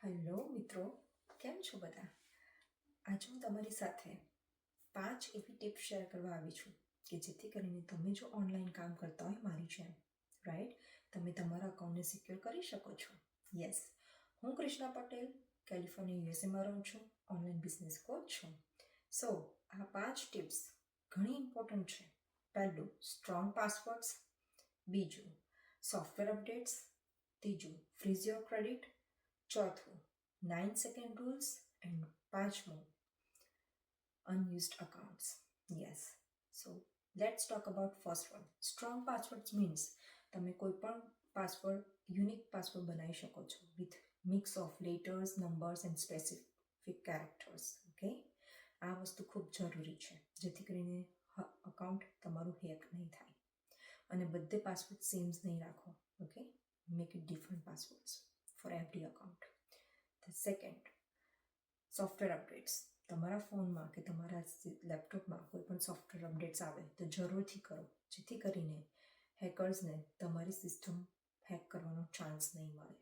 Hello મિત્રો, કેમ છો બધા? આજે હું તમારી સાથે 5 એવી ટિપ્સ શેર કરવા આવી છું કે જેથી કરીને તમે જો ઓનલાઈન કામ કરતા હોય મારી જેમ, રાઈટ, તમે તમારા અકાઉન્ટને સિક્યોર કરી શકો છો. યસ, હું કૃષ્ણા પટેલ, કેલિફોર્નિયા યુએસએમાં રહું છું, ઓનલાઈન બિઝનેસ કોચ છું. સો આ 5 ટિપ્સ ઘણી ઇમ્પોર્ટન્ટ છે. પહેલું, સ્ટ્રોંગ પાસવર્ડ્સ. બીજું, સોફ્ટવેર અપડેટ્સ. ત્રીજું, ફ્રીઝ યોર ક્રેડિટ. ચોથું, 9 સેકન્ડ રૂલ્સ. એન્ડ પાંચમું, unused accounts. Yes. So let's talk about first one. Strong passwords means તમે કોઈ પણ પાસવર્ડ યુનિક પાસવર્ડ બનાવી શકો છો with mix of letters, numbers and specific characters. Okay, આ વસ્તુ ખૂબ જરૂરી છે જેથી કરીને અકાઉન્ટ તમારું હેક નહીં થાય. અને બધે પાસવર્ડ સેમ નહીં રાખો. Okay, make it different passwords for every account. The second, software updates. તમારા ફોનમાં કે તમારા લેપટોપમાં કોઈ પણ સોફ્ટવેર અપડેટ્સ આવે તો જરૂરથી કરો જેથી કરીને હેકર્સને તમારી સિસ્ટમ હેક કરવાનો ચાન્સ નહીં મળે.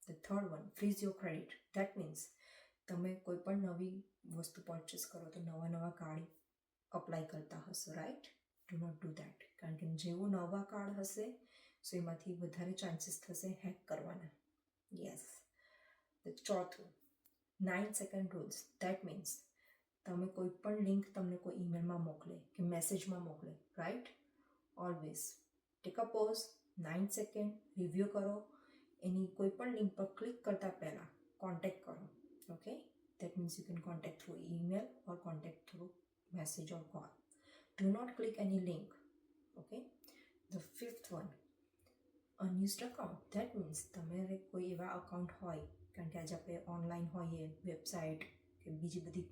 The third one, freeze your credit. That means તમે કોઈ પણ નવી વસ્તુ પરચેસ કરો તો નવા કાર્ડ અપ્લાય કરતા હશો, right? Do not do that, કારણ કે જેવું નવા કાર્ડ હશે સો એમાંથી વધારે ચાન્સીસ થશે હેક કરવાના. યસ. ધ ચોથું, 9 સેકન્ડ રૂલ્સ. દેટ મીન્સ તમે કોઈ પણ લિંક તમને કોઈ ઈમેલમાં મોકલે કે મેસેજમાં મોકલે, right, always take a pause, 9 second review કરો. એની કોઈ પણ લિંક પર ક્લિક કરતા પહેલાં કોન્ટેક્ટ કરો. Okay, that means you can contact through email or contact through message or call. Do not click any link. Okay. The fifth one, unused account. That means તમારે કોઈ એવા અકાઉન્ટ હોય, કારણ કે આજે આપણે ઓનલાઈન હોઈએ, વેબસાઇટ કે બીજી બધી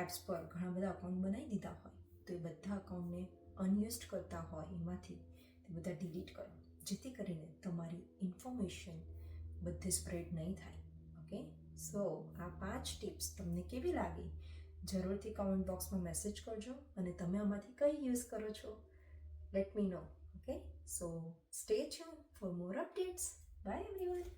એપ્સ પર ઘણા બધા અકાઉન્ટ બનાવી દીધા હોય તો એ બધા અકાઉન્ટને અનયુઝડ કરતા હોય એમાંથી તે બધા ડિલીટ કરો જેથી કરીને તમારી ઇન્ફોર્મેશન બધે સ્પ્રેડ નહીં થાય. ઓકે, સો આ 5 ટિપ્સ તમને કેવી લાગી જરૂરથી કમેન્ટ બોક્સમાં મેસેજ કરજો અને તમે આમાંથી કઈ યુઝ કરો છો, let me no. Okay, so stay tuned for more updates. Bye everyone.